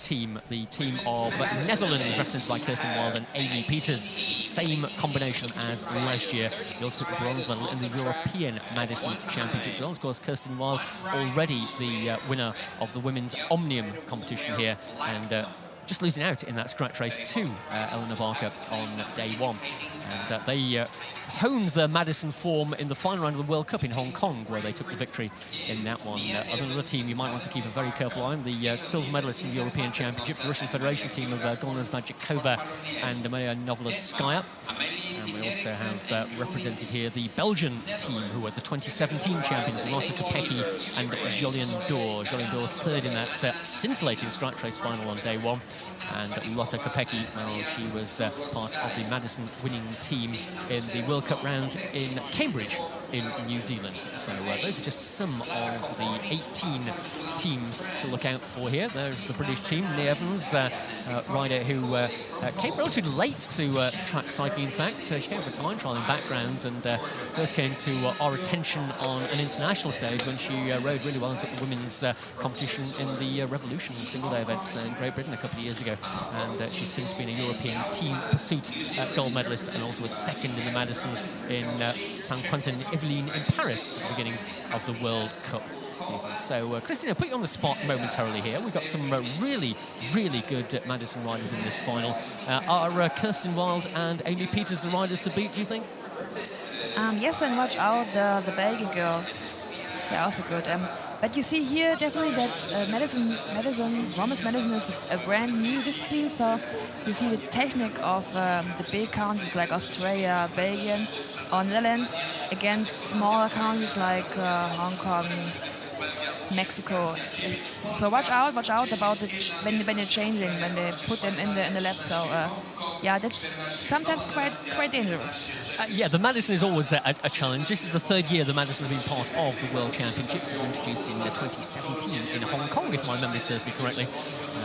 team, the team of Netherlands, represented by Kirsten Wild and Amy Peters. Same combination as last year. They also took the bronze medal in the European Madison Championships. Of course, Kirsten Wild already the winner of the women's Omnium competition here, and just losing out in that scratch race to Eleanor Barker on day one. And they honed their Madison form in the final round of the World Cup in Hong Kong, where they took the victory in that one. Another team you might want to keep a very careful eye on, the silver medalist from the European Championship, the Russian Federation team of Golna Zbajikova and Maria Novolodskaya. And we also have represented here the Belgian team, who were the 2017 champions, Lotte Kopecky and Jolien D'Or. Jolien D'Or third in that scintillating scratch race final on day one. And Lotte Kopecky, well, she was part of the Madison winning team in the World Cup round in Cambridge in New Zealand. So those are just some of the 18 teams to look out for here. There's the British team, Lee Evans, rider who came relatively late to track cycling, in fact. She came for a time trial in background and first came to our attention on an international stage when she rode really well and took the women's competition in the Revolution single-day events in Great Britain a couple of years ago. And she's since been a European team pursuit gold medalist and also a second in the Madison in Saint-Quentin-Yvelines in Paris at the beginning of the World Cup season. So, Christina, put you on the spot momentarily here. We've got some really, really good Madison riders in this final. Are Kirsten Wild and Amy Peters the riders to beat, do you think? Yes, and watch out the Belgian girls. They're also good. But you see here definitely that women's medicine is a brand new discipline. So you see the technique of the big countries like Australia, Belgium, or Netherlands against smaller countries like Hong Kong, Mexico. So watch out about when they're changing, when they put them in the lap. So yeah, that's sometimes quite dangerous. Yeah, the Madison is always a challenge. This is the third year the Madison has been part of the World Championships. It was introduced in 2017 in Hong Kong, if my memory serves me correctly.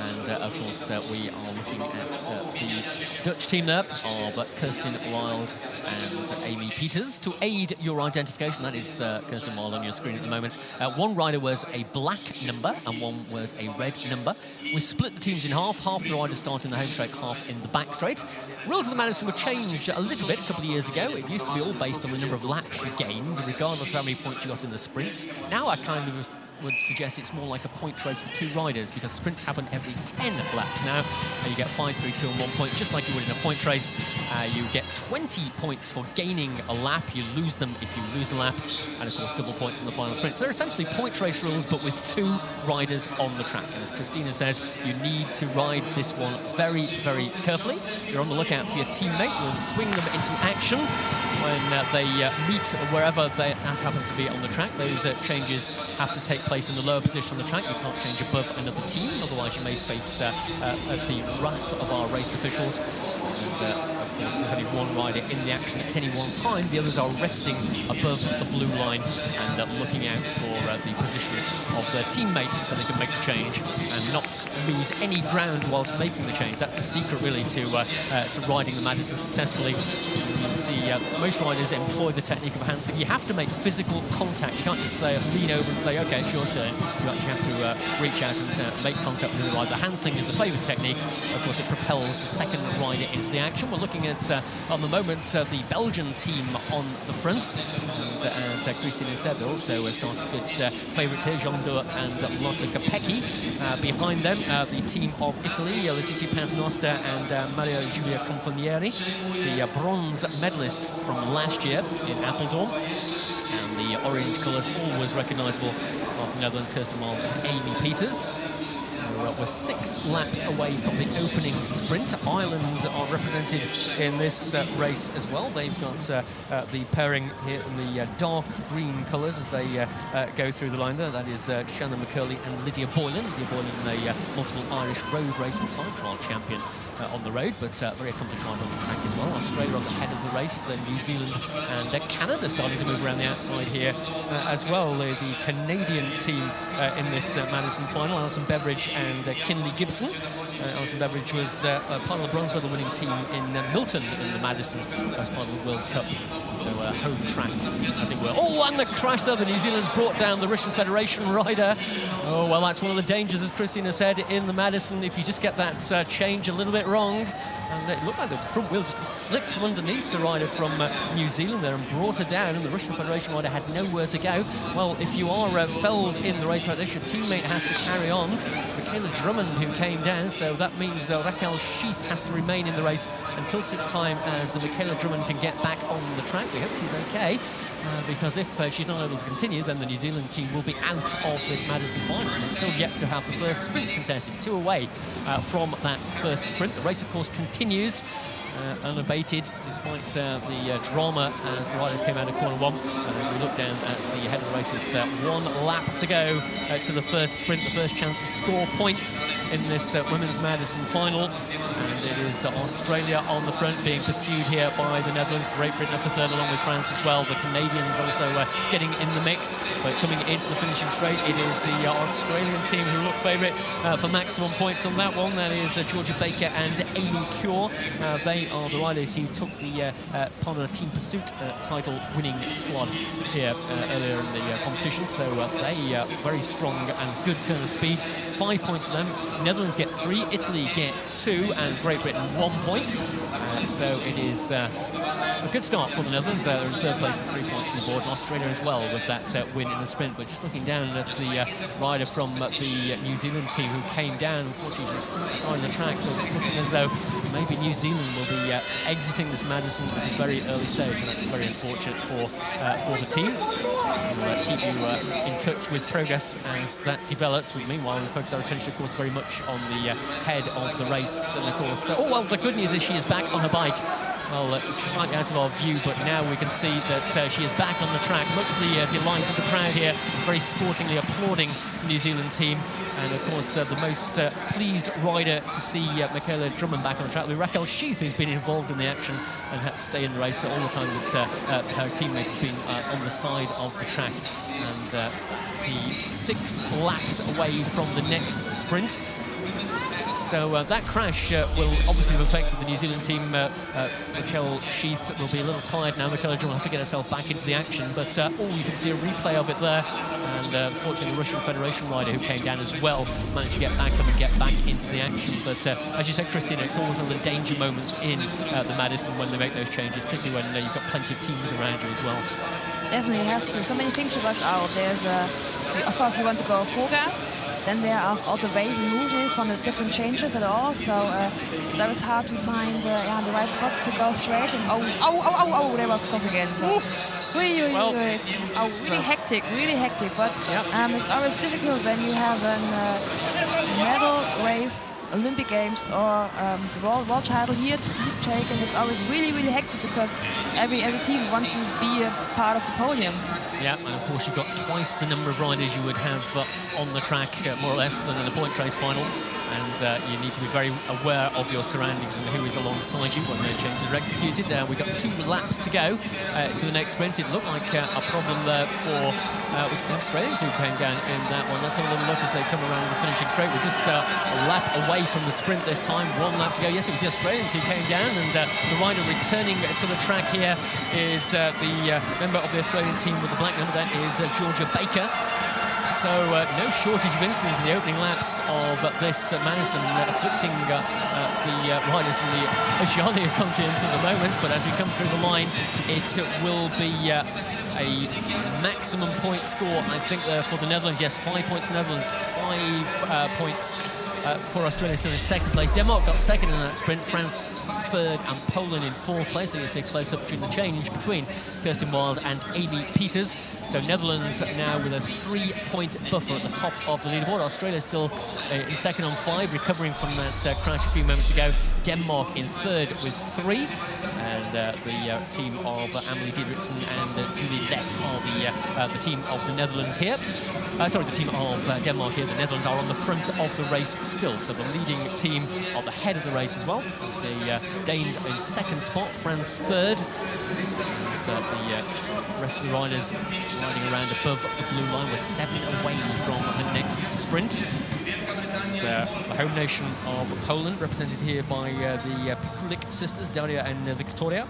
And of course, we are looking at the Dutch team there of Kirsten Wild and Amy Peters. To aid your identification, that is Kirsten Wild on your screen at the moment. One rider was a black number and one was a red number. We split the teams in half. Half the riders start in the home straight, half in the back straight. Rules of the Madison were changed a little bit a couple of years ago. It used to be all based on the number of laps you gained, regardless of how many points you got in the sprints. Now I kind of would suggest it's more like a point race for two riders, because sprints happen every 10 laps now. You get 5, 3, 2 and 1 point, just like you would in a point race. You get 20 points for gaining a lap. You lose them if you lose a lap, and of course double points in the final sprint. So they're essentially point race rules, but with two riders on the track. And as Christina says, you need to ride this one very, very carefully. You're on the lookout for your teammate. You'll swing them into action when they meet wherever that happens to be on the track. Those changes have to take place in the lower position on the track. You can't change above another team, otherwise you may face the wrath of our race officials. And, of course, there's only one rider in the action at any one time. The others are resting above the blue line and looking out for the position of their teammate so they can make the change and not lose any ground whilst making the change. That's the secret, really, to riding the Madison successfully. You can see most riders employ the technique of a handsling. You have to make physical contact. You can't just say, lean over and say, OK, it's your turn. You actually have to reach out and make contact with the rider. The handsling is the favoured technique. Of course, it propels the second rider into the action. We're looking at, on the moment, the Belgian team on the front. And as Christina said, they also started good favourites here, Jolien D'Or and Lotte Kopecky. Behind them, the team of Italy, Letizia Paternoster and Maria Giulia Confonieri, the bronze medalists from last year in Apeldoorn. And the orange colours always recognisable of the Netherlands, Kirsten Wild and Amy Peters. We're 6 laps away from the opening sprint. Ireland are represented in this race as well. They've got the pairing here in the dark green colours as they go through the line there. That is Shannon McCurley and Lydia Boylan. Lydia Boylan, a multiple Irish road race and time trial champion on the road, but very accomplished rider on the track as well. Australia on the head of the race, New Zealand and Canada starting to move around the outside here as well. The Canadian team in this Madison final, Alison Beveridge and Kinley Gibson. Alison Beveridge was part of the bronze medal winning team in Milton in the Madison as part of the World Cup. So home track, as it were. Oh, and the crash there. The New Zealand's brought down the Russian Federation rider. Oh, well, that's one of the dangers, as Christina said, in the Madison. If you just get that change a little bit wrong, and it looked like the front wheel just slipped from underneath the rider from New Zealand there and brought her down, and the Russian Federation rider had nowhere to go. Well, if you are felled in the race like this, your teammate has to carry on. It's Michaela Drummond who came down, so that means Raquel Sheath has to remain in the race until such time as Michaela Drummond can get back on the track. We hope she's okay, because if she's not able to continue, then the New Zealand team will be out of this Madison final. They're still yet to have the first sprint contested, 2 away from that first sprint. The race, of course, continues unabated, despite the drama as the riders came out of corner 1. And as we look down at the head of the race with 1 lap to go to the first sprint, the first chance to score points in this Women's Madison final. And it is Australia on the front, being pursued here by the Netherlands. Great Britain up to third, along with France as well. The Canadians also getting in the mix, but coming into the finishing straight, it is the Australian team who look favourite for maximum points on that one. That is Georgia Baker and Amy Cure. They are the riders who took the part of the Team Pursuit title-winning squad here earlier in the competition. So they very strong and good turn of speed. 5 points for them. Netherlands get 3, Italy get 2, and Great Britain 1 point. So it is a good start for the Netherlands. They're in third place with 3 points on the board, and Australia as well with that win in the sprint. But just looking down at the rider from the New Zealand team who came down, unfortunately, still at the side of the track. So it's looking as though maybe New Zealand will be exiting this Madison at a very early stage, and that's very unfortunate for the team. We'll keep you in touch with progress as that develops. Meanwhile, we focus our attention, of course, very much on the head of the race. And of course, oh well, the good news is she is back on her bike. Well, she's slightly out of our view, but now we can see that she is back on the track. Much to the delight of the crowd here, very sportingly applauding the New Zealand team. And of course, the most pleased rider to see Michaela Drummond back on the track, with Raquel Sheath, who's been involved in the action and had to stay in the race all the time that her teammate has been on the side of the track. And the 6 laps away from the next sprint. So that crash will obviously have affected the New Zealand team. Raquel Sheath will be a little tired now. Michaela Drummond will have to get herself back into the action. But you can see a replay of it there. And unfortunately, the Russian Federation rider who came down as well managed to get back up and get back into the action. But as you said, Christina, it's always one of the danger moments in the Madison when they make those changes, particularly when you've got plenty of teams around you as well. Definitely have to. So many things to watch out. There's, of course, you want to go full gas. Then there are all the ways and movements from the different changes at all. So that was hard to find the right spot to go straight. And there was cross again. So it's really hectic. But it's always difficult when you have a medal race, Olympic Games, or the world title here to take, and it's always really hectic because every team wants to be a part of the podium. Yeah, and of course you've got twice the number of riders you would have on the track, more or less, than in the point race final. And you need to be very aware of your surroundings and who is alongside you when those changes are executed. We've got 2 laps to go to the next sprint. It looked like a problem there for was the Australians who came down in that one. Let's have a little look as they come around the finishing straight. We're just a lap away from the sprint this time. 1 lap to go. Yes, it was the Australians who came down, and the rider returning to the track here is the member of the Australian team with the black number. That is Georgia Baker. So no shortage of incidents in the opening laps of this Madison, afflicting the riders from the Oceania continent at the moment. But as we come through the line, it will be a maximum point score, I think, for the Netherlands. Yes, 5 points for the Netherlands, 5 points for Australia still in second place. Denmark got second in that sprint, France third, and Poland in fourth place. So you see close up between the change between Kirsten Wild and Amy Peters. So Netherlands now with a 3-point buffer at the top of the leaderboard. Australia still in second on 5, recovering from that crash a few moments ago. Denmark in third with 3. And the team of Amelie Diedrichsen and Julie Leff are the team of the Netherlands here. Sorry, the team of Denmark here. The Netherlands are on the front of the race still. So the leading team are the head of the race as well. The Danes in second spot, France third. So the rest of the riders riding around above the blue line. We're 7 away from the next sprint. the home nation of Poland, represented here by the Pikulik sisters, Daria and Victoria.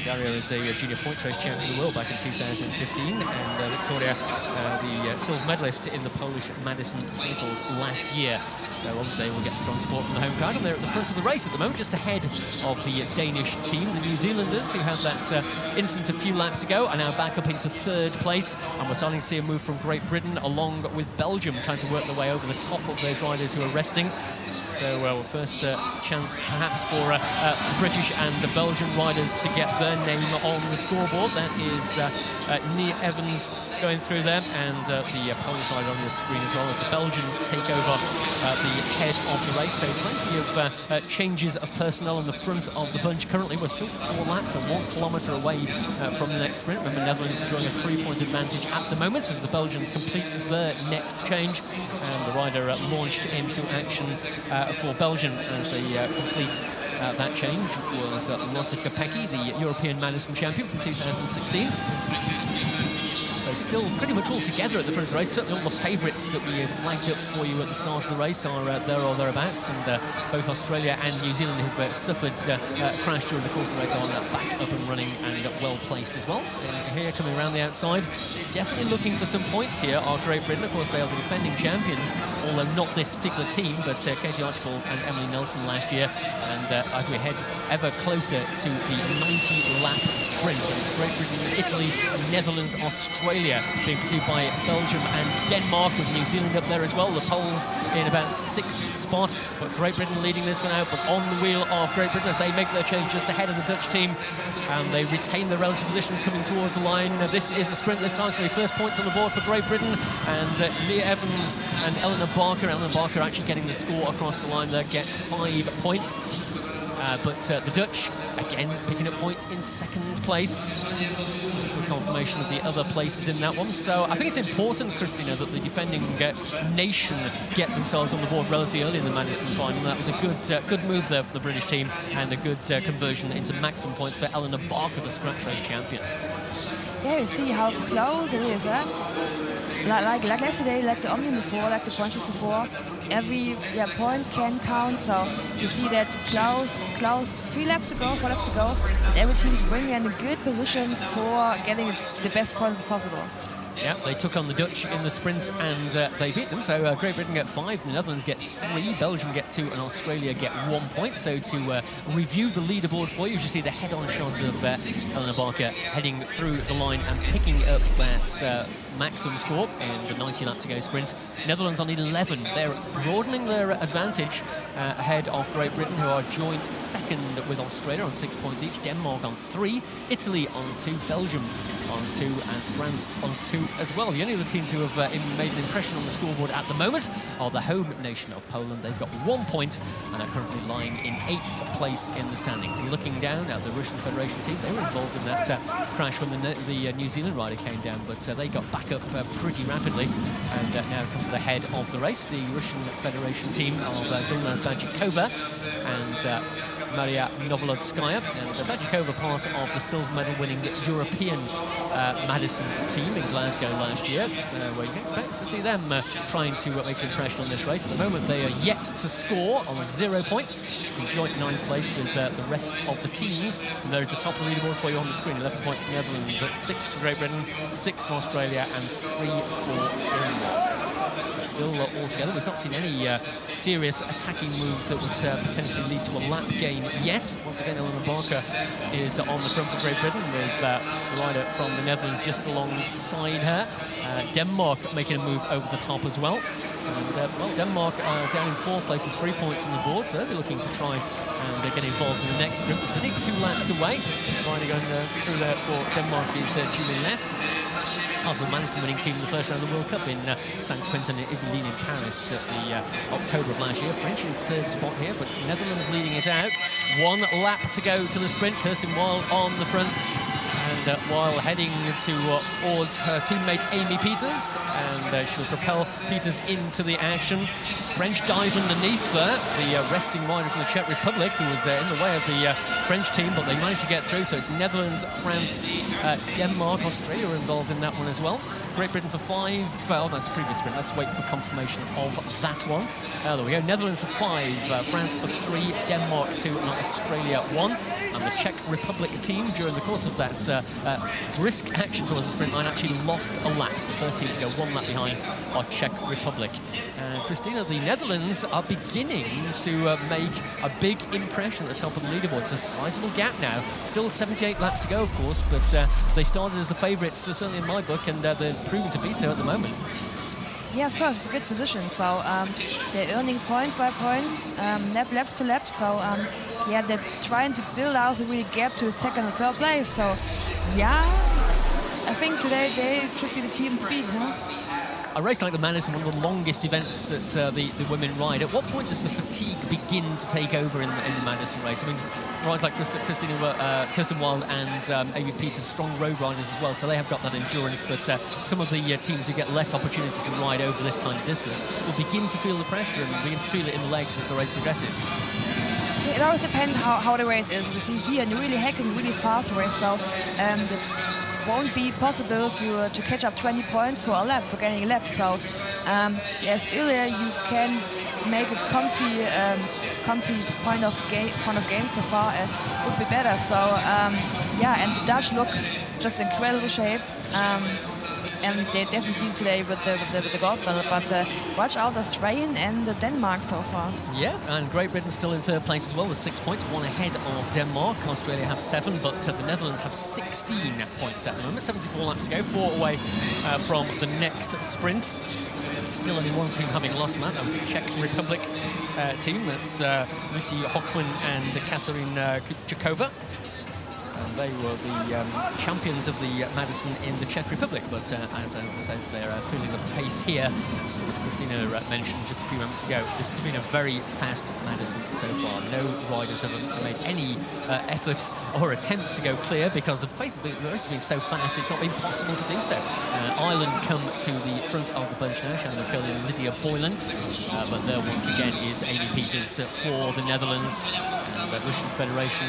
Daria is a junior point race champion of the world back in 2015, and Victoria, the silver medalist in the Polish Madison titles last year. So obviously they will get strong support from the home crowd, and they're at the front of the race at the moment, just ahead of the Danish team. The New Zealanders, who had that incident a few laps ago, are now back up into third place, and we're starting to see a move from Great Britain along with Belgium, trying to work their way over the top of those riders who are resting. So first chance perhaps for the British and the Belgian riders to get their name on the scoreboard. That is Nia Evans going through there, and the Polish rider on the screen as well, as the Belgians take over the head of the race. So plenty of changes of personnel in the front of the bunch. Currently we're still 4 laps and 1 kilometre away from the next sprint. Remember, Netherlands enjoying a 3-point advantage at the moment as the Belgians complete their next change, and the rider launched into action for Belgium as they complete that change was Lotte Kopecky, the European Madison champion from 2016. So still pretty much all together at the front of the race. Certainly all the favourites that we have flagged up for you at the start of the race are there or thereabouts, and both Australia and New Zealand, who've suffered a crash during the course of the race, are back up and running and well placed as well. Here coming around the outside, definitely looking for some points here are Great Britain. Of course, they are the defending champions, although not this particular team, but Katie Archibald and Emily Nelson last year. And as we head ever closer to the 90-lap sprint, and it's Great Britain, Italy, Netherlands, Australia being pursued by Belgium and Denmark, with New Zealand up there as well. The Poles in about 6th spot, but Great Britain leading this one out, but on the wheel of Great Britain as they make their change just ahead of the Dutch team, and they retain their relative positions coming towards the line. This is a sprint this time. It's going to be first points on the board for Great Britain, and Nia Evans and Eleanor Barker. Eleanor Barker actually getting the score across the line there, gets 5 points. But the Dutch, again, picking up points in 2nd place. For confirmation of the other places in that one. So I think it's important, Christina, that the defending nation get themselves on the board relatively early in the Madison final. That was a good move there for the British team, and a good conversion into maximum points for Eleanor Barker, the scratch race champion. Yeah, you see how close it is, huh? Like yesterday, like the Omnium before, like the points before, every point can count. So you see that close 3 laps to go, 4 laps to go, and every team's bringing in a good position for getting the best points possible. Yeah, they took on the Dutch in the sprint and they beat them. So Great Britain get 5, the Netherlands get 3, Belgium get 2, and Australia get 1 point. So to review the leaderboard for you, you see the head-on shot of Eleanor Barker heading through the line and picking up that maximum score in the 90-lap to go sprint. Netherlands on 11. They're broadening their advantage ahead of Great Britain, who are joint 2nd with Australia on 6 points each. Denmark on 3, Italy on 2, Belgium on 2, and France on 2 as well. The only other teams who have made an impression on the scoreboard at the moment are the home nation of Poland. They've got 1 point and are currently lying in 8th place in the standings. Looking down at the Russian Federation team, they were involved in that crash when the New Zealand rider came down, but they got back up pretty rapidly, and now comes the head of the race, the Russian Federation team of Gulnaz Bajikova and Maria Novolodskaya. And Bajikova, part of the silver medal winning European Madison team in Glasgow last year, so you can expect to see them trying to make an impression on this race. At the moment they are yet to score on 0 points, in joint 9th place with the rest of the teams, and there's the top of the leaderboard for you on the screen. 11 points for the Netherlands, 6 for Great Britain, 6 for Australia, and 3 for Denmark. Still all together. We've not seen any serious attacking moves that would potentially lead to a lap gain yet. Once again, Eleanor Barker is on the front for Great Britain, with the rider from the Netherlands just alongside her. Denmark making a move over the top as well. And well, Denmark are down in 4th place with 3 points on the board, so they'll be looking to try and get involved in the next sprint. We're sitting 2 laps away. The rider going through there for Denmark is Julie Leff. Part of the Madison winning team in the first round of the World Cup in St. Quentin, Yvelines in Paris at the October of last year. French in 3rd spot here, but Netherlands leading it out. 1 lap to go to the sprint. Kirsten Wild on the front. And while heading towards her teammate Amy Peters, and she'll propel Peters into the action. French dive underneath there, the resting rider from the Czech Republic, who was in the way of the French team, but they managed to get through. So it's Netherlands, France, Denmark, Australia are involved in that one as well. Great Britain for 5. Oh, that's the previous sprint. Let's wait for confirmation of that one. There we go. Netherlands for 5, France for 3, Denmark 2, and Australia 1. And the Czech Republic team, during the course of that brisk action towards the sprint line, actually lost a lap. So the first team to go 1 lap behind our Czech Republic. Christina, the Netherlands are beginning to make a big impression at the top of the leaderboard. It's a sizable gap now. Still 78 laps to go, of course, but they started as the favourites, certainly in my book, and they're proving to be so at the moment. Yeah, of course, it's a good position. So they're earning points by points, laps to laps. So yeah, they're trying to build out a real gap to the second and third place. So yeah, I think today they should be the team to beat, huh? A race like the Madison, one of the longest events that the women ride. At what point does the fatigue begin to take over in the Madison race? I mean, rides like Kirsten Wild and Amy Peters, strong road riders as well, so they have got that endurance, but some of the teams who get less opportunity to ride over this kind of distance will begin to feel the pressure and begin to feel it in the legs as the race progresses. It always depends how the race is. We see here a really hectic, really fast race, so it won't be possible to catch up 20 points for a lap, for getting a lap. So yes, earlier you can make a comfy point of game so far, would be better. So yeah, and the Dutch looks just incredible shape. And they definitely today with the gold medal, but watch out Australian and Denmark so far. Yeah, and Great Britain still in third place as well with 6 points, 1 ahead of Denmark. Australia have 7, but the Netherlands have 16 points at the moment. 74 laps to go, 4 away from the next sprint. Still only one team having lost that. That was the Czech Republic team. That's Lucy Hochman and Katarina Kuchakova. And they were the champions of the Madison in the Czech Republic. But as I said, they're feeling the pace here. As Christina mentioned just a few moments ago, this has been a very fast Madison so far. No riders have made any effort or attempt to go clear because the race has been so fast, it's not been possible to do so. Ireland come to the front of the bunch now, Shannon McCurley and Lydia Boylan. But there once again is Amy Peters for the Netherlands. And the Russian Federation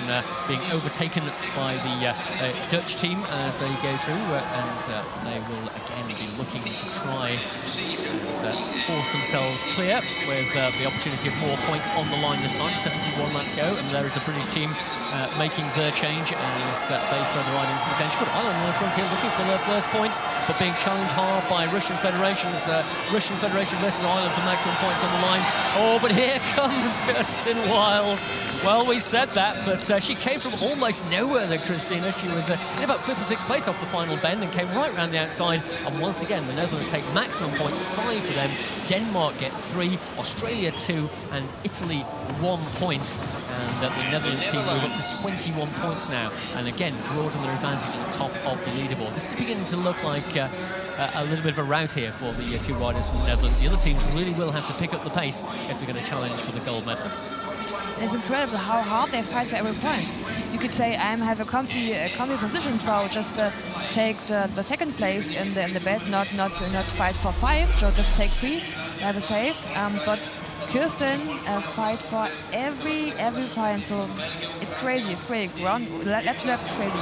being overtaken by the Dutch team as they go through, and they will again be looking to try and force themselves clear with the opportunity of more points on the line this time. 71 laps go, and there is the British team making their change as they throw the ride into contention. But Ireland on the front here looking for their first points, but being challenged hard by Russian Federation as Russian Federation versus Ireland for maximum points on the line. Oh, but here comes Kirsten Wild. Well, we said that, but she came from almost nowhere there, Christina. She was in about 5th or 6th place off the final bend and came right around the outside. And once again, the Netherlands take maximum points, 5 for them. Denmark get 3, Australia 2, and Italy 1 point. And the Netherlands team move up to 21 points now. And again, broaden their advantage at the top of the leaderboard. This is beginning to look like a little bit of a rout here for the 2 riders from the Netherlands. The other teams really will have to pick up the pace if they're going to challenge for the gold medal. It's incredible how hard they fight for every point. You could say I have a comfy position, so just take the second place in the bed, not fight for 5, so just take 3, have a save. But Kirsten fight for every point, so it's crazy. It's great. Lap to lap, it's crazy.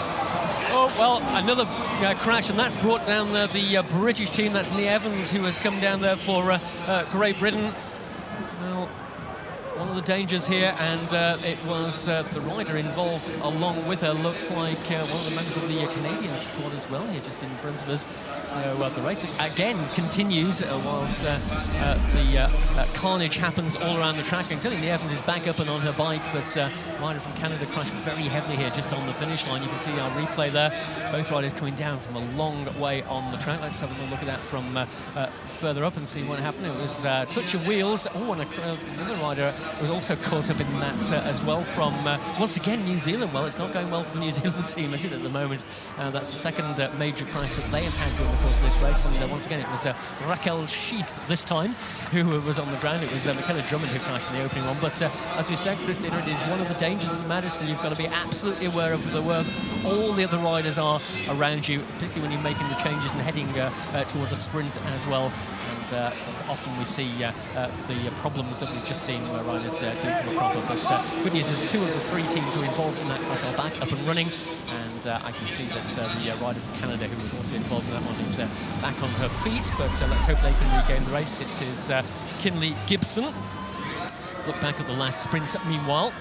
Oh, well, another crash, and that's brought down the British team. That's Nia Evans, who has come down there for Great Britain. Well, one of the dangers here, and it was the rider involved along with her. Looks like one of the members of the Canadian squad as well here, just in front of us. So the race again continues whilst the carnage happens all around the track. Until Nia Evans is back up and on her bike, but rider from Canada crashed very heavily here just on the finish line. You can see our replay there. Both riders coming down from a long way on the track. Let's have a look at that from further up and see what happened. It was a touch of wheels. Oh, and another rider was also caught up in that as well from, once again, New Zealand. Well, it's not going well for the New Zealand team, is it, at the moment? That's the second major crash that they have had during the course of this race. And once again, it was Raquel Sheath this time who was on the ground. It was Michaela Drummond who crashed in the opening one. But as we said, Christina, it is one of the dangers of Madison. You've got to be absolutely aware of where all the other riders are around you, particularly when you're making the changes and heading towards a sprint as well. And often we see the problems that we've just seen where riders do come a cropper. But good news is 2 of the 3 teams who were involved in that crash are back up and running. And I can see that the rider from Canada who was also involved in that one is back on her feet. But let's hope they can regain the race. It is Kinley Gibson. Look back at the last sprint meanwhile,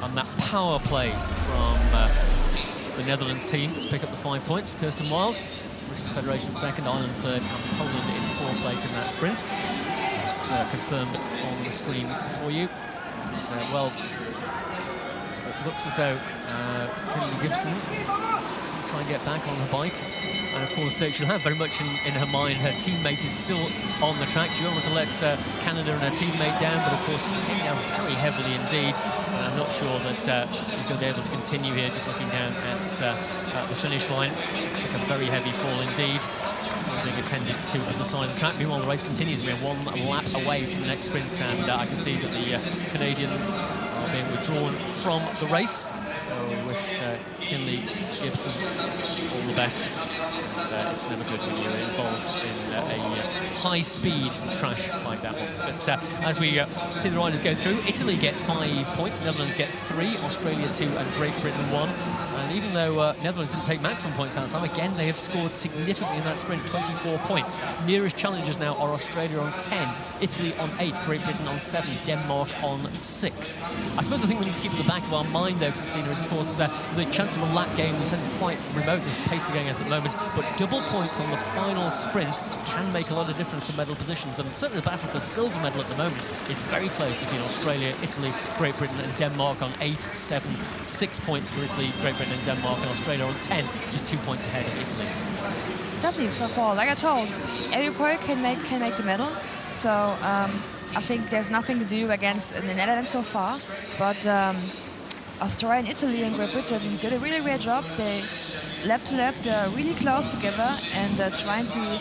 and that power play from the Netherlands team to pick up the 5 points for Kirsten Wild. Russian Federation second, Ireland third, and Poland in 4th place in that sprint. Just confirmed on the screen for you. And, well, it looks as though Kinley Gibson will try and get back on her bike. And of course, she'll have very much in her mind her teammate is still on the track. She won't want to let Canada and her teammate down, but of course, she came down very heavily indeed. And I'm not sure that she's going to be able to continue here, just looking down at the finish line. She took a very heavy fall indeed. Still being attended to at the side of the track. Meanwhile, the race continues. We're 1 lap away from the next sprint, and I can see that the Canadians are being withdrawn from the race. So we wish Kinley Gibson all the best. It's never good when you're involved in a high-speed crash like that one. But as we see the riders go through, Italy get 5 points, Netherlands get 3, Australia 2, and Great Britain 1. And even though Netherlands didn't take maximum points that time, again, they have scored significantly in that sprint, 24 points. Nearest challengers now are Australia on 10, Italy on 8, Great Britain on 7, Denmark on 6. I suppose the thing we need to keep at the back of our mind, though, Christina, is, of course, the chance of a lap game. We said it's quite remote, this pace going at the moment, but double points on the final sprint can make a lot of difference to medal positions. And certainly the battle for silver medal at the moment is very close between Australia, Italy, Great Britain, and Denmark on 8, 7, 6 points for Italy, Great Britain, and Denmark, and Australia on 10, just 2 points ahead of Italy. Definitely, so far, like I told, every player can make the medal. So I think there's nothing to do against the Netherlands so far, but Australia and Italy and Great Britain did a really great job. They lap to lap, they're really close together and trying to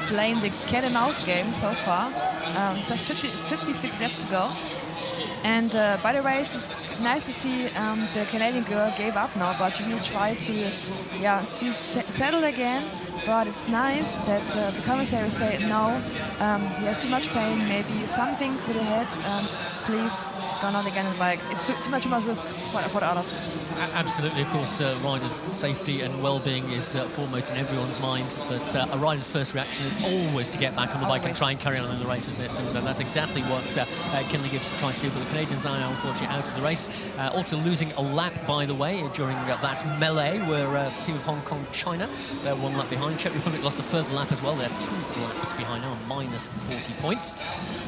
playing the cat and mouse game so far. So it's 56 laps to go. And by the way, it's nice to see the Canadian girl gave up now, but she really tried to settle again. But it's nice that the commissary say no, he has too much pain, maybe some things with the head, please go not again on the bike. It's too much risk for the others. Absolutely, of course, riders' safety and well-being is foremost in everyone's mind, but a rider's first reaction is always to get back on the bike and try and carry on in the race, isn't it? And that's exactly what Kinley Gibson tried to do, but the Canadians are now unfortunately out of the race. Also losing a lap, by the way, during that melee where the team of Hong Kong, China, they're 1 lap behind. Czech Republic lost a further lap as well. They're 2 laps behind now, minus 40 points.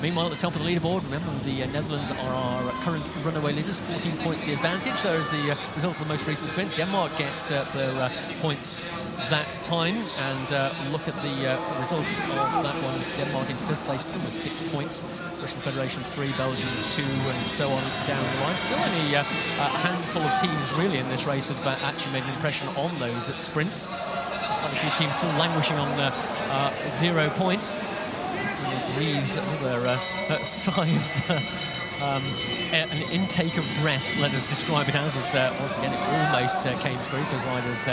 Meanwhile, at the top of the leaderboard, remember the Netherlands are our current runaway leaders, 14 points the advantage. There is the result of the most recent sprint. Denmark get their points that time, and look at the results of that one. Denmark in 5th place, still with 6 points. Russian Federation 3, Belgium 2, and so on down the line. Still only a handful of teams really in this race have actually made an impression on those sprints. Quite a few teams still languishing on 0 points. Breathes another sigh of an intake of breath, let us describe it as once again it almost came to grief as riders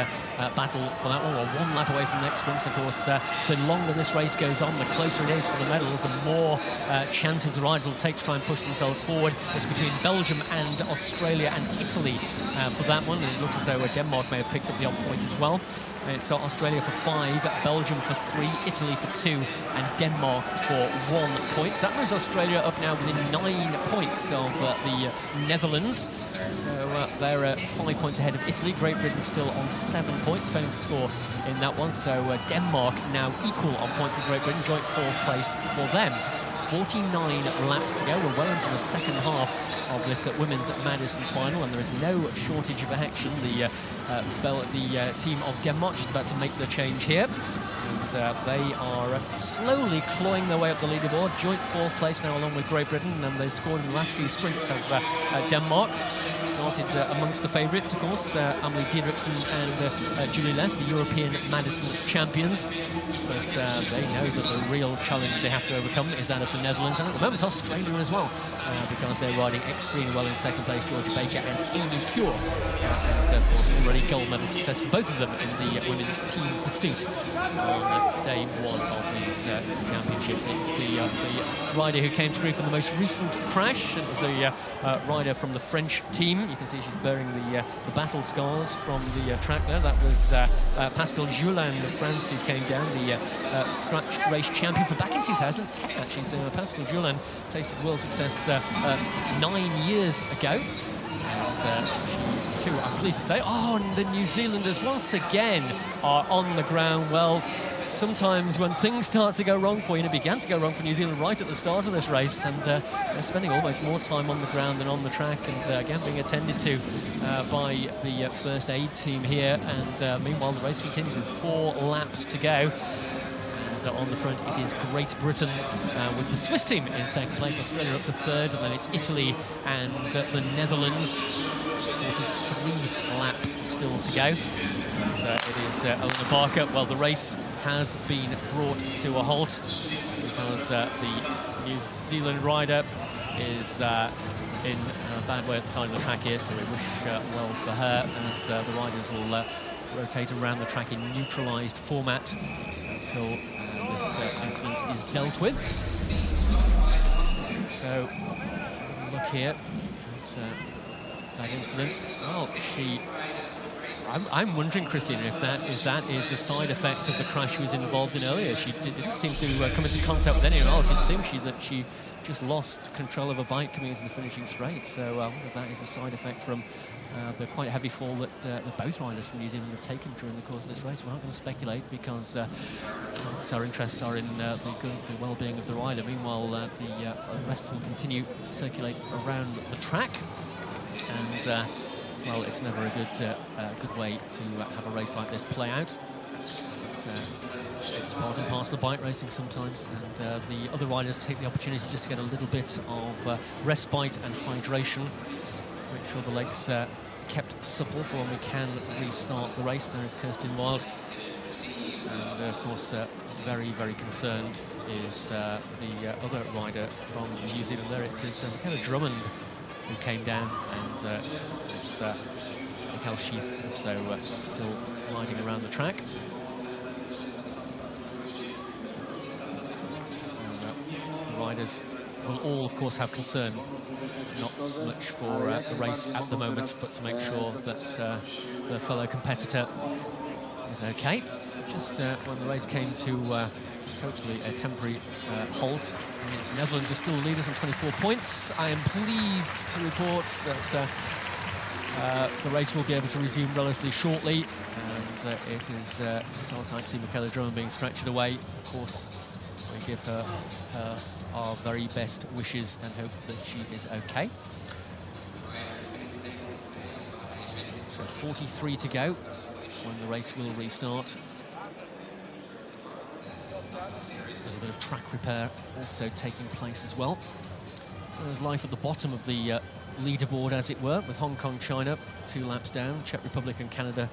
battle for that one. We're 1 lap away from the next sprint. Of course, the longer this race goes on, the closer it is for the medals, the more chances the riders will take to try and push themselves forward. It's between Belgium and Australia and Italy for that one, and it looks as though Denmark may have picked up the odd point as well. It's Australia for 5, Belgium for 3, Italy for 2, and Denmark for 1 point. So that moves Australia up now within 9 points of the Netherlands. So they're 5 points ahead of Italy. Great Britain still on 7 points, failing to score in that one. So Denmark now equal on points with Great Britain, joint 4th place for them. 49 laps to go. We're well into the second half of this women's Madison final, and there is no shortage of action. The team of Denmark just about to make the change here. And they are slowly clawing their way up the leaderboard. Joint fourth place now along with Great Britain, and they've scored in the last few sprints of Denmark. Started amongst the favourites, of course, Amelie Didriksen and Julie Leth, the European Madison champions. But they know that the real challenge they have to overcome is that of the Netherlands, and at the moment Australia as well, because they're riding extremely well in second place, Georgia Baker and Amy Cure. And of course, already gold medal success for both of them in the women's team pursuit on day one of these championships. You can see the rider who came to grief in the most recent crash. It was a rider from the French team. You can see she's bearing the battle scars from the track there. That was Pascal Joulin of France who came down, the scratch race champion for back in 2010, actually. So Pascal Joulin tasted world success 9 years ago. And she, too, I'm pleased to say, and the New Zealanders once again are on the ground. Well, sometimes when things start to go wrong for you, and it began to go wrong for New Zealand right at the start of this race, and they're spending almost more time on the ground than on the track, and again being attended to by the first aid team here. And meanwhile, the race continues with 4 laps to go. And on the front, it is Great Britain with the Swiss team in second place, Australia up to third, and then it's Italy and the Netherlands. 43 laps still to go. And it is Eleanor Barker. Well, the race has been brought to a halt because the New Zealand rider is in a bad way at the side of the track here, so we wish well for her, as the riders will rotate around the track in neutralised format until this incident is dealt with. So, look here at that incident. Well, I'm wondering, Christina, if that is a side effect of the crash she was involved in earlier. She didn't seem to come into contact with anyone else. It seems that she just lost control of a bike coming into the finishing straight. So I wonder if that is a side effect from the quite heavy fall that both riders from New Zealand have taken during the course of this race. We're not going to speculate because our interests are in the well-being of the rider. Meanwhile, the rest will continue to circulate around the track. And well, it's never a good way to have a race like this play out. It's part and parcel of bike racing sometimes, and the other riders take the opportunity just to get a little bit of respite and hydration, make sure the legs kept supple for when we can restart the race. There is Kirsten Wild, and of course very, very concerned is the other rider from New Zealand there. It is Michaela Drummond who came down, and it's Michael Sheath also still riding around the track. So the riders will all, of course, have concern, not so much for the race at the moment, but to make sure that their fellow competitor is okay. Just when the race came to totally a temporary halt, the Netherlands are still leaders on 24 points. I am pleased to report that the race will be able to resume relatively shortly, and it is exciting to see Michaela Drummond being stretched away. Of course, we give her our very best wishes and hope that she is okay. So 43 to go when the race will restart. A little bit of track repair also taking place as well. So there's life at the bottom of the leaderboard, as it were, with Hong Kong, China 2 laps down, Czech Republic and Canada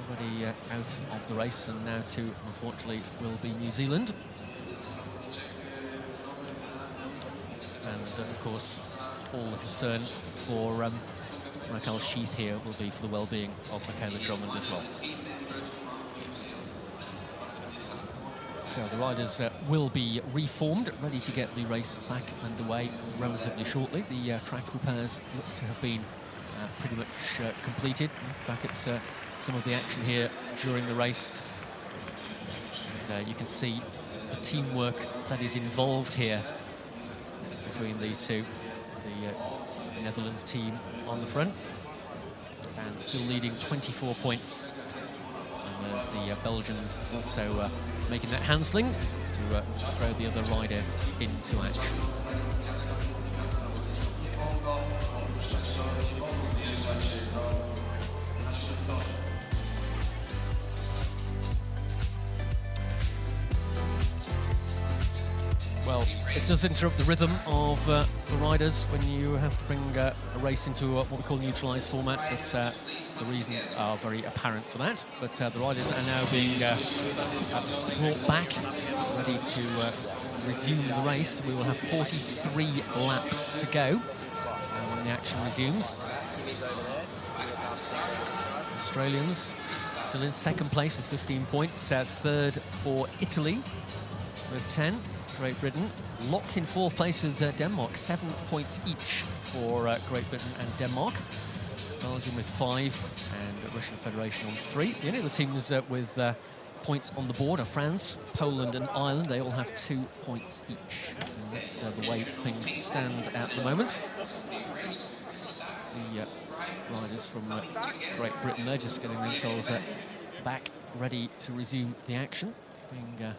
already out of the race, and now too, unfortunately, will be New Zealand. And of course, all the concern for Michael Sheath here will be for the well-being of Michaela Drummond as well. So the riders will be reformed, ready to get the race back underway relatively shortly. The track repairs look to have been pretty much completed. Back at some of the action here during the race. And, you can see the teamwork that is involved here between these two. The Netherlands team on the front, and still leading 24 points. And there's the Belgians also making that handsling to throw the other rider into action. Well, it does interrupt the rhythm of the riders when you have to bring a race into what we call neutralised format, but the reasons are very apparent for that. But the riders are now being brought back, ready to resume the race. We will have 43 laps to go when the action resumes. Australians still in second place with 15 points, third for Italy with 10. Great Britain locked in fourth place with Denmark, 7 points each for Great Britain and Denmark. Belgium with 5 and the Russian Federation on 3. The only other teams with points on the board are France, Poland and Ireland. They all have 2 points each. So that's the way things stand at the moment. The riders from Great Britain, they're just getting themselves back ready to resume the action. Being a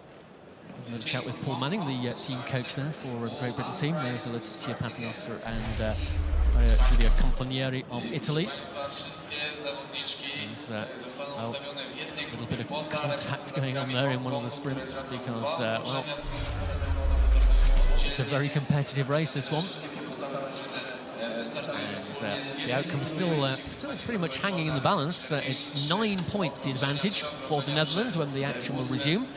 little chat with Paul Manning, the team coach there for the Great Britain team. There's Letizia Paternoster and Giulia Confonieri of Italy. There's well, a little bit of contact going on there in one of the sprints because, well, it's a very competitive race, this one. And the outcome's still pretty much hanging in the balance. It's 9 points the advantage for the Netherlands when the action will resume,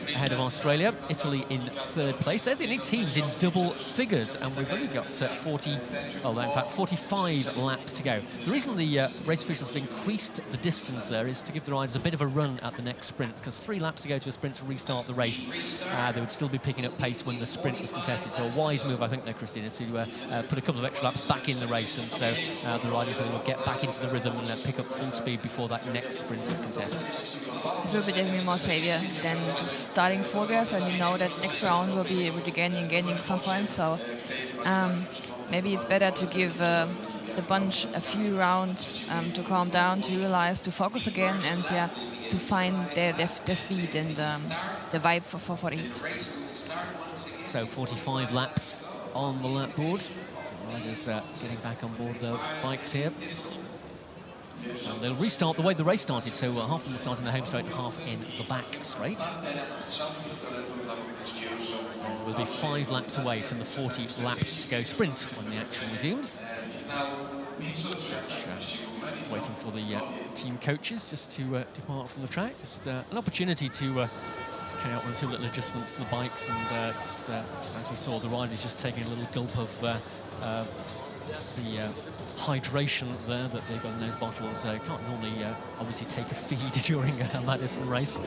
ahead of Australia. Italy in third place. They're the only teams in double figures, and we've only got 45 laps to go. The reason the race officials have increased the distance there is to give the riders a bit of a run at the next sprint, because 3 laps to go to a sprint to restart the race. They would still be picking up pace when the sprint was contested. So a wise move, I think, there, Christina, to put a couple of extra laps back in the race, and so the riders will get back into the rhythm and pick up full speed before that next sprint is contested. It will be definitely more savior than just starting full gas, and you know that next round will be gaining some points. So maybe it's better to give the bunch a few rounds to calm down, to realize, to focus again, and to find their speed and the vibe for it. So 45 laps on the lap board. Riders getting back on board the bikes here. And they'll restart the way the race started, so half of them will start in the home straight and half in the back straight. And we'll be 5 laps away from the 40 lap to go sprint when the action resumes. Just waiting for the team coaches just to depart from the track. Just an opportunity to just carry out 1 or 2 little adjustments to the bikes, and just as we saw, the riders just taking a little gulp of the hydration there that they've got in those bottles. Can't normally obviously take a feed during a Madison race.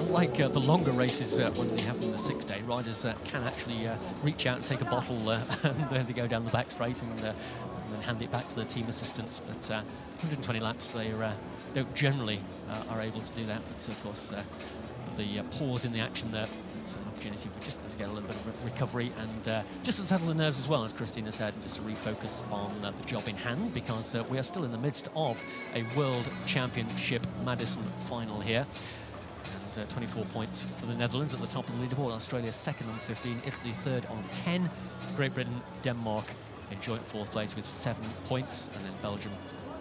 Unlike the longer races when they have them the 6-day, riders can actually reach out and take a bottle and then they go down the back straight and then hand it back to their team assistants. But 120 laps, they don't generally are able to do that. But of course, the pause in the action there, it's an opportunity for just to get a little bit of recovery and just to settle the nerves as well, as Christina said, and just to refocus on the job in hand, because we are still in the midst of a World Championship Madison final here. And 24 points for the Netherlands at the top of the leaderboard. Australia second on 15, Italy third on 10, Great Britain, Denmark in joint 4th place with 7 points, and then Belgium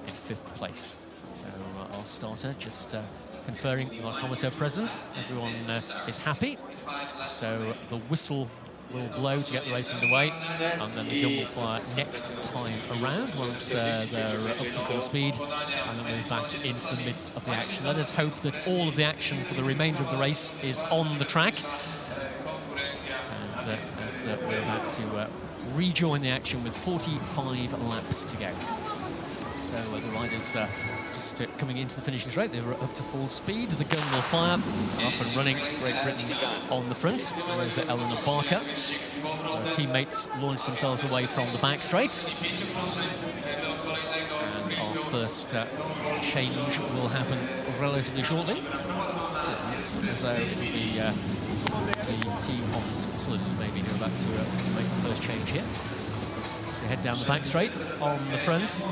in 5th place. So our starter just conferring with our commissaire present. Everyone is happy. So the whistle will blow to get the race underway, and then the gun will fire next time around once they're up to full speed, and then we're back into the midst of the action. Let us hope that all of the action for the remainder of the race is on the track, and as we're about to rejoin the action with 45 laps to go. So the riders just coming into the finishing straight. They were up to full speed. The gun will fire. Off and running. Great Britain on the front. There's Eleanor Barker. Her teammates launch themselves away from the back straight. And our first change will happen relatively shortly. So it looks as though it will be the team of Switzerland maybe who are about to make the first change here. So we head down the back straight on the front.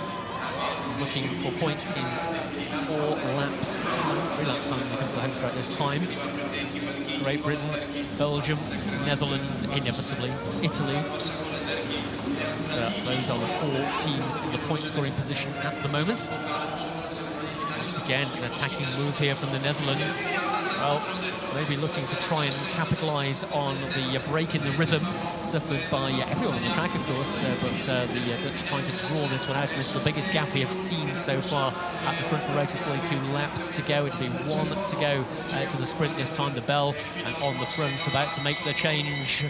looking for points in 4 laps time, 3 lap time when they come to the home straight this time. Great Britain, Belgium, Netherlands, inevitably, Italy. And, those are the 4 teams in the point-scoring position at the moment. Once again, an attacking move here from the Netherlands. Well, maybe looking to try and capitalise on the break in the rhythm suffered by everyone on the track, of course, but the Dutch trying to draw this one out, and this is the biggest gap we have seen so far at the front of the race with 42 laps to go. It'll be 1 to go to the sprint this time. The bell, and on the front, about to make the change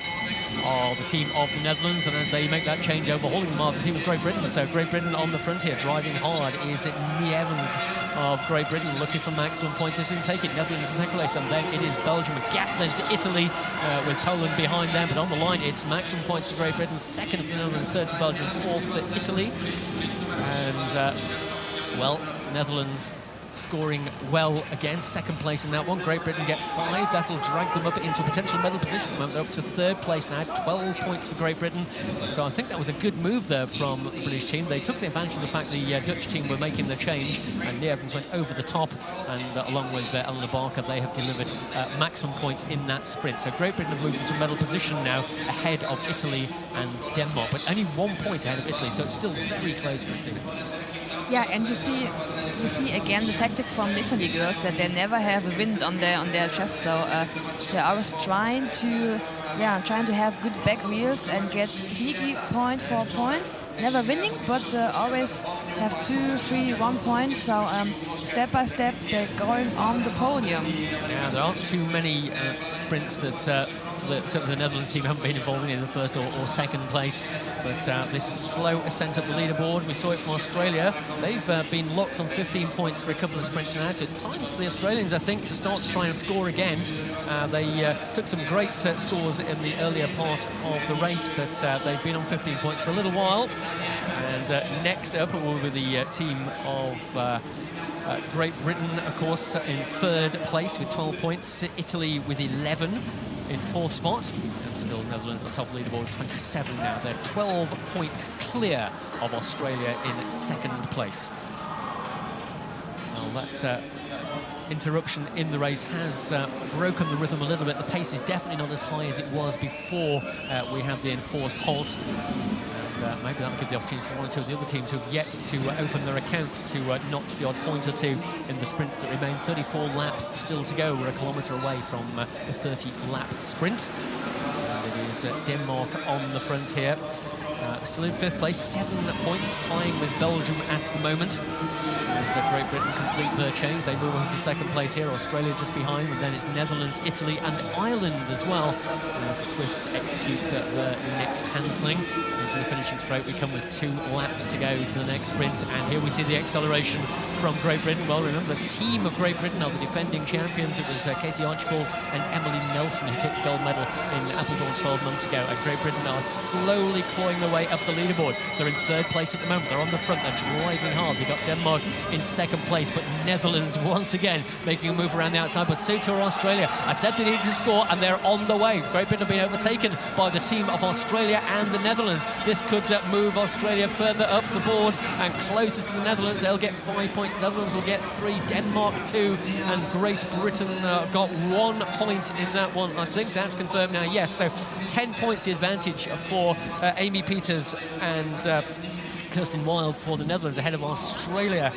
are the team of the Netherlands, and as they make that change, overhauling them are the team of Great Britain. So Great Britain on the front here, driving hard, is it Nia Evans of Great Britain, looking for maximum points. It didn't take it. Netherlands in second place, and then it is Belgium. A gap then to Italy, with Poland behind them, but on the line it's maximum points for Great Britain, second for the Netherlands, third for Belgium, fourth for Italy. And, well, Netherlands scoring well again, second place in that one. Great Britain get 5. That'll drag them up into a potential medal position. They're up to third place now, 12 points for Great Britain. So I think that was a good move there from the British team. They took the advantage of the fact the Dutch team were making the change, and Nia Evans went over the top, and along with Eleanor Barker, they have delivered maximum points in that sprint. So Great Britain have moved into medal position now, ahead of Italy and Denmark, but only 1 point ahead of Italy, so it's still very close, Christina. Yeah, and you see again the tactic from the Italy girls, that they never have a wind on their chest. So they're always trying to have good back wheels and get sneaky point for point. Never winning, but always have 2, 3, 1 point. So step by step, they're going on the podium. Yeah, there aren't too many sprints that the Netherlands team haven't been involved in the first or second place. But this slow ascent up the leaderboard, we saw it from Australia. They've been locked on 15 points for a couple of sprints now, so it's time for the Australians, I think, to start to try and score again. They took some great scores in the earlier part of the race, but they've been on 15 points for a little while. And next up will be the team of Great Britain, of course, in third place with 12 points. Italy with 11 in fourth spot. And still Netherlands at the top of the leaderboard, 27 now. They're 12 points clear of Australia in second place. Well, that interruption in the race has broken the rhythm a little bit. The pace is definitely not as high as it was before we had the enforced halt. Maybe that'll give the opportunity for 1 or 2 of the other teams who have yet to open their accounts to notch the odd point or 2 in the sprints that remain. 34 laps still to go. We're a kilometre away from the 30-lap sprint. And it is Denmark on the front here. Still in 5th place, 7 points, tying with Belgium at the moment. As Great Britain complete their change, they move on to 2nd place here. Australia just behind, and then it's Netherlands, Italy and Ireland as well. As the Swiss execute their next handsling into the finishing straight, we come with 2 laps to go to the next sprint. And here we see the acceleration from Great Britain. Well, remember, the team of Great Britain are the defending champions. It was Katie Archibald and Emily Nelson who took the gold medal in Appledore 12 months ago. And Great Britain are slowly clawing their way up the leaderboard. They're in 3rd place at the moment. They're on the front. They're driving hard. They got Denmark in 2nd place, but Netherlands once again making a move around the outside, but so too are Australia. I said they needed to score, and they're on the way. Great Britain have been overtaken by the team of Australia and the Netherlands. This could move Australia further up the board and closest to the Netherlands. They'll get 5 points. The Netherlands will get 3, Denmark 2, and Great Britain got 1 point in that one. I think that's confirmed now. Yes, so 10 points the advantage for Amy Peters and Kirsten Wild for the Netherlands, ahead of Australia,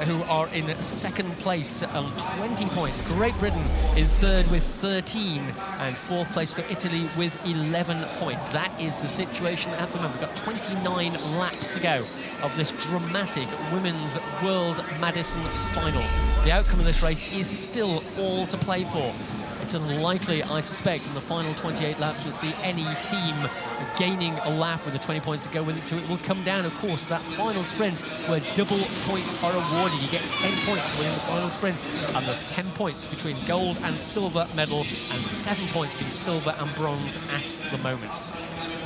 who are in 2nd place on 20 points. Great Britain in 3rd with 13, and 4th place for Italy with 11 points. That is the situation at the moment. We've got 29 laps to go of this dramatic Women's World Madison final. The outcome of this race is still all to play for. It's unlikely, I suspect, in the final 28 laps we'll see any team gaining a lap with the 20 points to go with it. So it will come down, of course, to that final sprint where double points are awarded. You get 10 points for winning the final sprint, and there's 10 points between gold and silver medal, and 7 points between silver and bronze at the moment.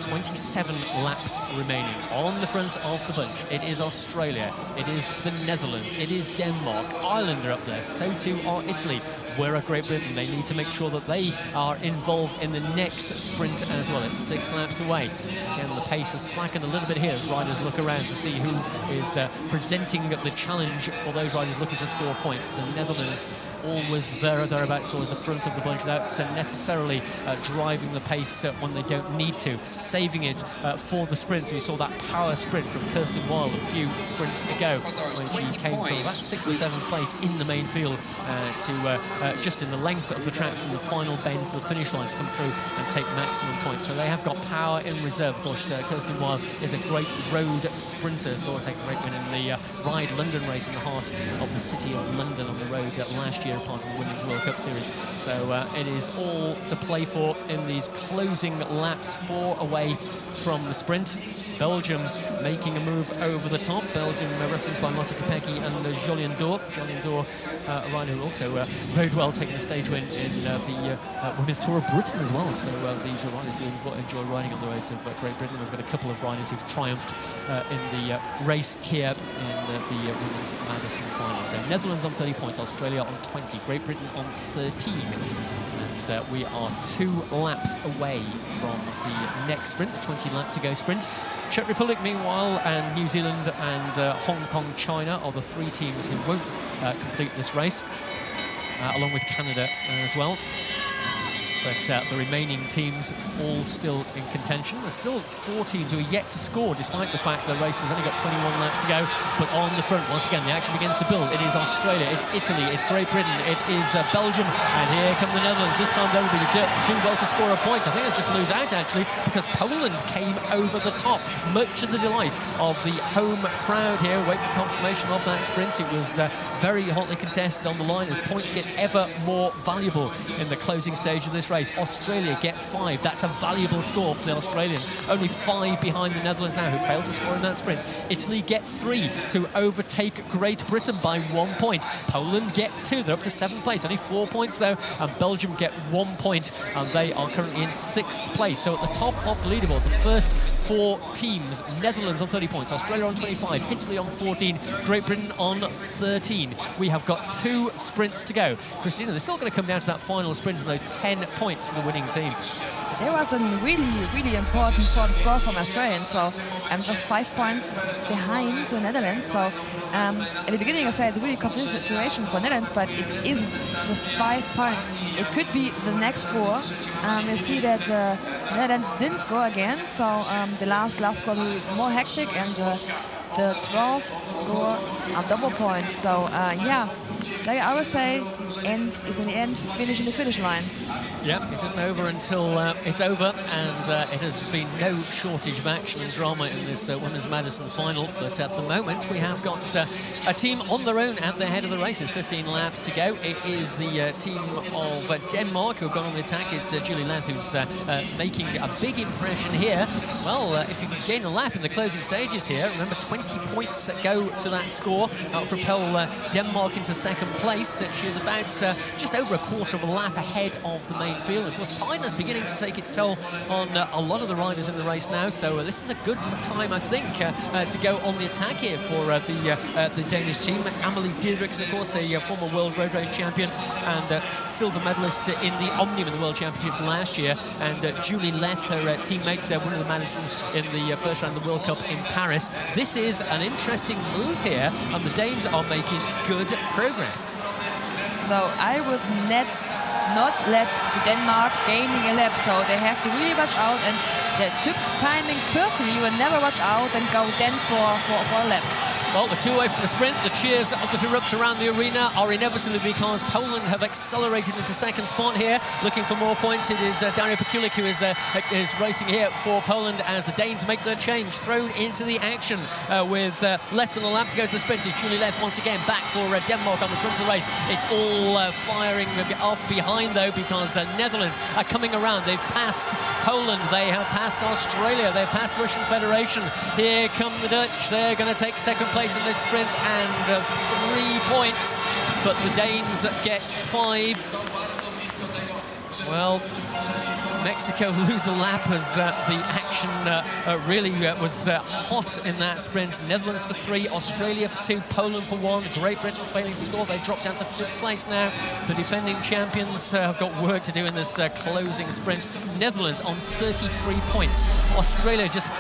27 laps remaining. On the front of the bunch, it is Australia, it is the Netherlands, it is Denmark, Ireland are up there, so too are Italy. We're at Great Britain. They need to make sure that they are involved in the next sprint as well. It's 6 laps away. Again, the pace has slackened a little bit here as riders look around to see who is presenting the challenge for those riders looking to score points. The Netherlands always there or thereabouts towards the front of the bunch without necessarily driving the pace when they don't need to, saving it for the sprint. So we saw that power sprint from Kirsten Wild a few sprints ago when she came from about 6th or 7th place in the main field to just in the length of the track from the final bend to the finish line to come through and take maximum points. So they have got power in reserve. Of course, Kirsten Wild is a great road sprinter, saw her take a great win in the Ride London race in the heart of the city of London on the road last year, part of the Women's World Cup Series. So it is all to play for in these closing laps, 4 away from the sprint. Belgium making a move over the top. Belgium represented by Marta Kopecky and Jolien D'Or. Jolien D'Or, a rider who also rode well, taking a stage win in the Women's Tour of Britain as well. So these riders do enjoy riding on the roads of Great Britain. We've got a couple of riders who've triumphed in the race here in the Women's Madison final. So Netherlands on 30 points, Australia on 20, Great Britain on 13. And we are 2 laps away from the next sprint, the 20 lap to go sprint. Czech Republic, meanwhile, and New Zealand and Hong Kong, China are the 3 teams who won't complete this race, along with Canada as well. But the remaining teams all still in contention. There's still 4 teams who are yet to score, despite the fact the race has only got 21 laps to go. But on the front, once again, the action begins to build. It is Australia, it's Italy, it's Great Britain, it is Belgium, and here come the Netherlands. This time everybody do well to score a point. I think they'll just lose out, actually, because Poland came over the top, much to the delight of the home crowd here. Wait for confirmation of that sprint. It was very hotly contested on the line as points get ever more valuable in the closing stage of this race. Australia get 5. That's a valuable score for the Australians. Only 5 behind the Netherlands now, who failed to score in that sprint. Italy get 3 to overtake Great Britain by 1 point. Poland get 2. They're up to 7th place. Only 4 points, though. And Belgium get 1 point, and they are currently in 6th place. So at the top of the leaderboard, the first 4 teams, Netherlands on 30 points, Australia on 25, Italy on 14, Great Britain on 13. We have got 2 sprints to go. Christina, they're still going to come down to that final sprint and those 10 points for the winning team. There was a really important score from Australians, so I'm just 5 points behind the Netherlands. So at the beginning I said it's a really competitive situation for Netherlands, but it isn't just 5 points. It could be the next score. You see that Netherlands didn't score again, so the last score was more hectic, and the 12th score are double points. So yeah, like I always say, end is in the end, finish in the finish line. Yeah, it isn't over until it's over, and it has been no shortage of action and drama in this Women's Madison final. But at the moment, we have got a team on their own at the head of the race with 15 laps to go. It is the team of Denmark who have gone on the attack. It's Julie Leth who's making a big impression here. Well, if you can gain a lap in the closing stages here, remember 20 points go to that score. That will propel Denmark into 2nd place. She is about just over a quarter of a lap ahead of the main field. Of course, tiredness beginning to take its toll on a lot of the riders in the race now, so this is a good time, I think, to go on the attack here for the Danish team. Amelie Diedrichs, of course, a former World Road Race champion and silver medalist in the Omnium in the World Championships last year, and Julie Leth, her teammate, winning the Madison in the first round of the World Cup in Paris. This is an interesting move here, and the Danes are making good progress. So I would not let the Denmark gaining a lap, so they have to really watch out, and they took timing perfectly. You will never watch out and go then for a lap. Well, we're 2 away from the sprint. The cheers that erupt around the arena are inevitably because Poland have accelerated into 2nd spot here, looking for more points. It is Daria Pekulik who is racing here for Poland as the Danes make their change, thrown into the action with less than a lap to go to the sprint. It's Julie Leth once again back for Denmark on the front of the race. It's all firing off behind, though, because Netherlands are coming around. They've passed Poland, they have passed Australia, they've passed Russian Federation. Here come the Dutch. They're going to take 2nd place in this sprint and 3 points, but the Danes get 5. Well, Mexico lose a lap as the action really was hot in that sprint. Netherlands for 3, Australia for 2, Poland for 1, Great Britain failing to score. They drop down to 5th place now. The defending champions have got work to do in this closing sprint. Netherlands on 33 points. Australia just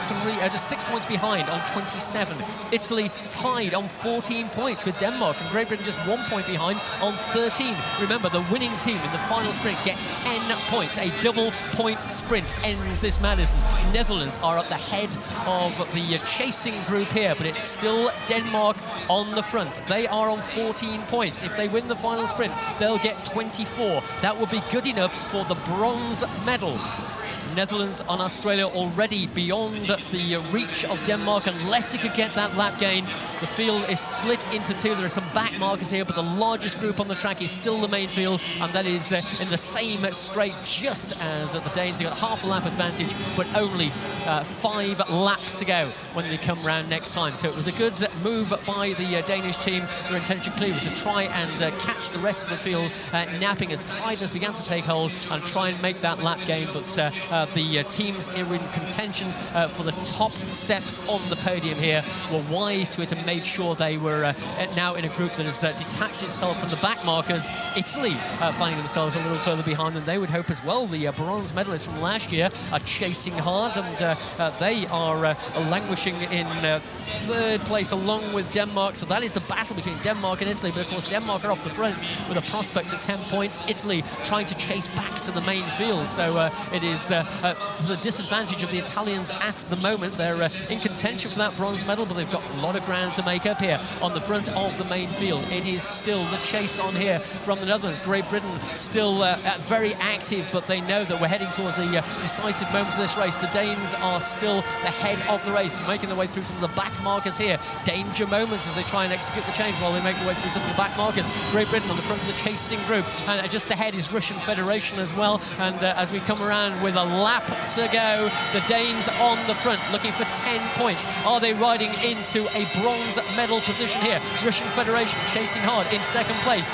6 points behind on 27. Italy tied on 14 points with Denmark, and Great Britain just 1 point behind on 13. Remember, the winning team in the final sprint get 10 points. A double-point sprint ends this Madison. Netherlands are at the head of the chasing group here, but it's still Denmark on the front. They are on 14 points. If they win the final sprint, they'll get 24. That would be good enough for the bronze medal. Netherlands and Australia already beyond the reach of Denmark, and Leicester could get that lap gain. The field is split into 2. There are some back markers here, but the largest group on the track is still the main field, and that is in the same straight, just as the Danes have got half a lap advantage, but only 5 laps to go when they come round next time. So it was a good move by the Danish team. Their intention clearly was to try and catch the rest of the field napping as tidiness began to take hold and try and make that lap gain, but the teams are in contention for the top steps on the podium here were wise to it and made sure they were now in a group that has detached itself from the back markers. Italy finding themselves a little further behind than they would hope as well. The bronze medalists from last year are chasing hard, and they are languishing in 3rd place along with Denmark. So that is the battle between Denmark and Italy, but of course Denmark are off the front with a prospect of 10 points. Italy trying to chase back to the main field, so it is the disadvantage of the Italians at the moment. They're in contention for that bronze medal, but they've got a lot of ground to make up here on the front of the main field. It is still the chase on here from the Netherlands. Great Britain still very active, but they know that we're heading towards the decisive moments of this race. The Danes are still the head of the race, making their way through some of the back markers here. Danger moments as they try and execute the change while they make their way through some of the back markers. Great Britain on the front of the chasing group, and just ahead is Russian Federation as well. And as we come around with a lap to go, the Danes on the front looking for 10 points. Are they riding into a bronze medal position here? Russian Federation chasing hard in 2nd place.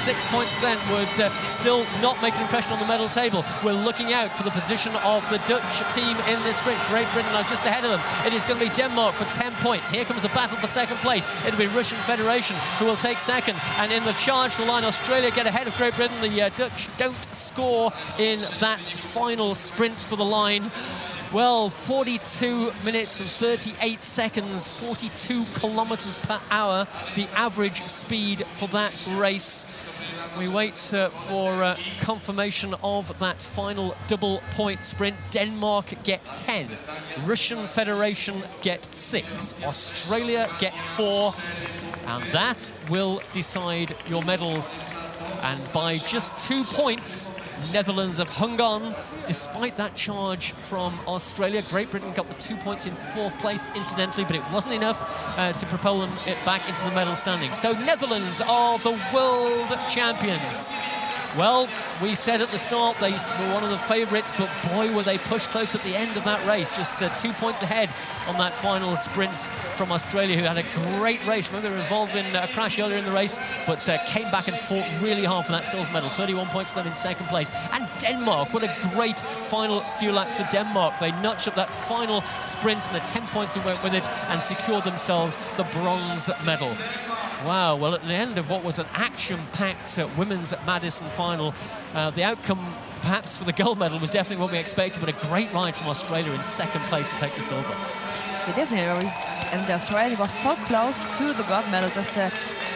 6 points for them would still not make an impression on the medal table. We're looking out for the position of the Dutch team in this sprint. Great Britain are just ahead of them. It is going to be Denmark for 10 points. Here comes a battle for 2nd place. It'll be Russian Federation who will take 2nd, and in the charge for the line, Australia get ahead of Great Britain. The Dutch don't score in that final sprint for the line. Well, 42 minutes and 38 seconds, 42 kilometers per hour, the average speed for that race. We wait for confirmation of that final double-point sprint. Denmark get 10, Russian Federation get 6, Australia get 4, and that will decide your medals. And by just 2 points, Netherlands have hung on despite that charge from Australia. Great Britain got the 2 points in 4th place, incidentally, but it wasn't enough to propel them back into the medal standing. So Netherlands are the world champions. Well, we said at the start they were one of the favourites, but boy, were they pushed close at the end of that race. Just 2 points ahead on that final sprint from Australia, who had a great race. Remember, they were involved in a crash earlier in the race, but came back and fought really hard for that silver medal. 31 points for them in 2nd place. And Denmark, what a great final few laps for Denmark. They notched up that final sprint and the 10 points that went with it and secured themselves the bronze medal. Wow, well, at the end of what was an action-packed women's Madison final, the outcome, perhaps for the gold medal, was definitely what we expected, but a great ride from Australia in 2nd place to take the silver. Yeah, definitely. And the Australia was so close to the gold medal, just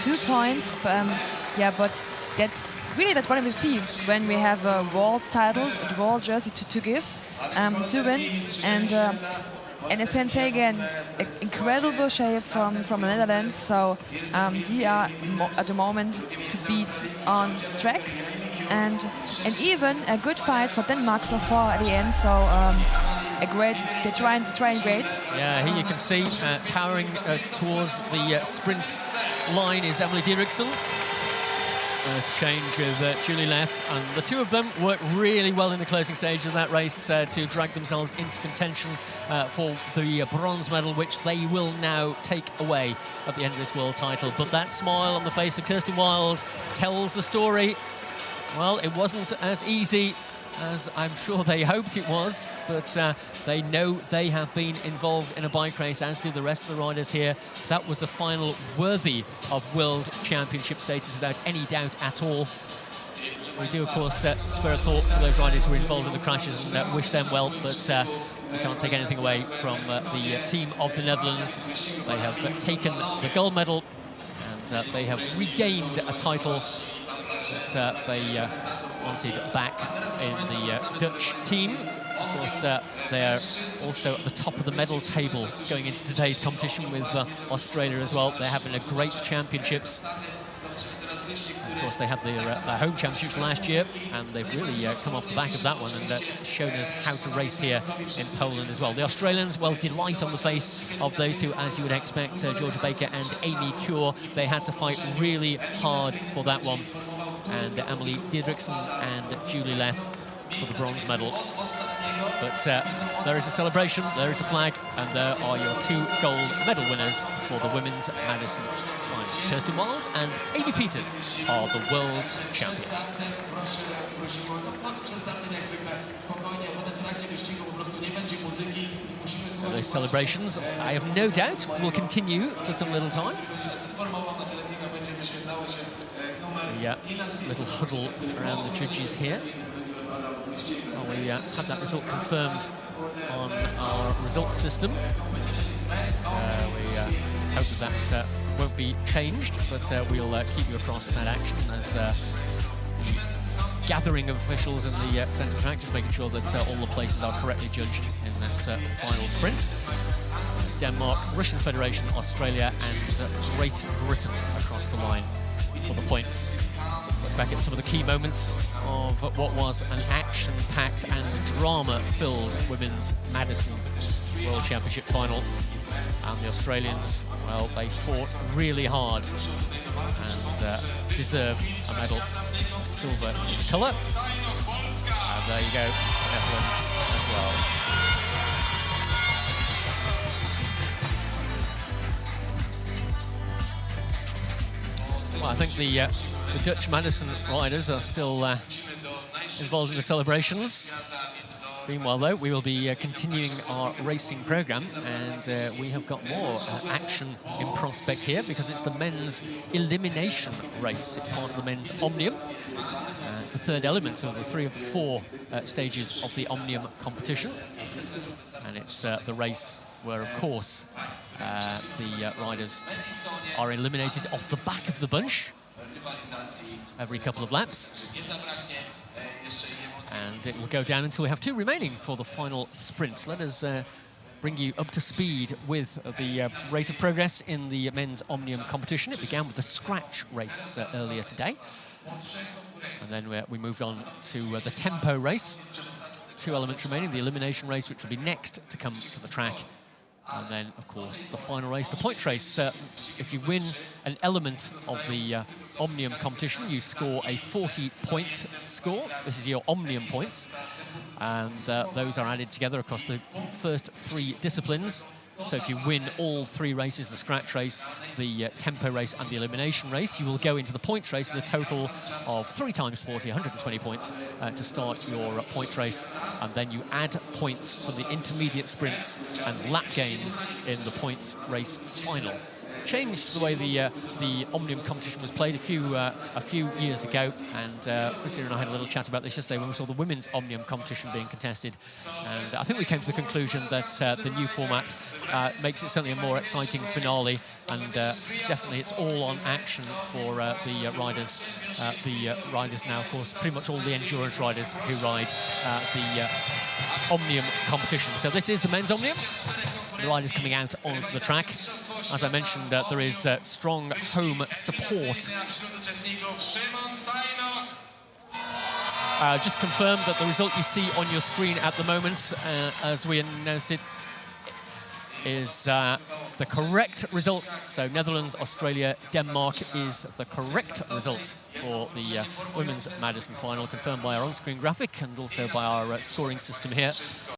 2 points. Yeah, but that's what we see when we have a world title, a world jersey to give, to win. And I can say again, incredible shape from the Netherlands. So they are at the moment to beat on track, and even a good fight for Denmark so far at the end. So they're trying great. Yeah, here you can see powering towards the sprint line is Emily Didriksen. There's the change with Julie Leff, and the two of them worked really well in the closing stage of that race to drag themselves into contention for the bronze medal, which they will now take away at the end of this world title. But that smile on the face of Kirsten Wild tells the story. Well, it wasn't as easy as I'm sure they hoped it was, but they know they have been involved in a bike race, as do the rest of the riders here. That was a final worthy of World Championship status without any doubt at all. We do, of course, spare a thought for those riders who were involved in the crashes and wish them well, but we can't take anything away from the team of the Netherlands. They have taken the gold medal, and they have regained a title that they wanted back in the Dutch team. Of course, they're also at the top of the medal table going into today's competition with Australia as well. They're having a great championships. Of course, they had their home championships last year, and they've really come off the back of that one and shown us how to race here in Poland as well. The Australians, well, delight on the face of those two, as you would expect, Georgia Baker and Amy Cure. They had to fight really hard for that one. And Emily Didriksen and Julie Leth for the bronze medal. But there is a celebration, there is a flag, and there are your 2 gold medal winners for the women's Madison final. Kirsten Wild and Amy Peters are the world champions. So those celebrations, I have no doubt, will continue for some little time. The little huddle around the judges here. Well, we had that result confirmed on our results system. And, we hope that won't be changed, but we'll keep you across that action as the gathering of officials in the central track, just making sure that all the places are correctly judged in that final sprint. Denmark, Russian Federation, Australia, and Great Britain across the line for the points. Look back at some of the key moments of what was an action-packed and drama-filled women's Madison World Championship final. And the Australians, well, they fought really hard and deserve a medal. Silver is the colour. And there you go, Netherlands as well. Well, I think the Dutch Madison riders are still involved in the celebrations. Meanwhile, though, we will be continuing our racing programme, and we have got more action in prospect here because it's the men's elimination race. It's part of the men's Omnium. It's the third element of the 3 of the 4 stages of the Omnium competition. And it's the race where, of course, the riders are eliminated off the back of the bunch every couple of laps. And it will go down until we have 2 remaining for the final sprint. Let us bring you up to speed with the rate of progress in the men's Omnium competition. It began with the scratch race earlier today. And then we moved on to the tempo race. 2 elements remaining, the elimination race, which will be next to come to the track. And then, of course, the final race, the points race. If you win an element of the Omnium competition, you score a 40-point score. This is your Omnium points. And those are added together across the first 3 disciplines. So if you win all 3 races, the scratch race, the tempo race and the elimination race, you will go into the points race with a total of 3 times 40, 120 points to start your points race. And then you add points from the intermediate sprints and lap gains in the points race final. Changed the way the Omnium competition was played a few years ago, and Christina and I had a little chat about this yesterday when we saw the women's Omnium competition being contested, and I think we came to the conclusion that the new format makes it certainly a more exciting finale, and definitely it's all on action for the riders. The riders now, of course, pretty much all the endurance riders who ride the Omnium competition. So this is the men's Omnium. The riders coming out onto the track. As I mentioned, there is strong home support. Just confirm that the result you see on your screen at the moment, as we announced it, is the correct result. So Netherlands, Australia, Denmark is the correct result for the women's Madison final, confirmed by our on-screen graphic and also by our scoring system here.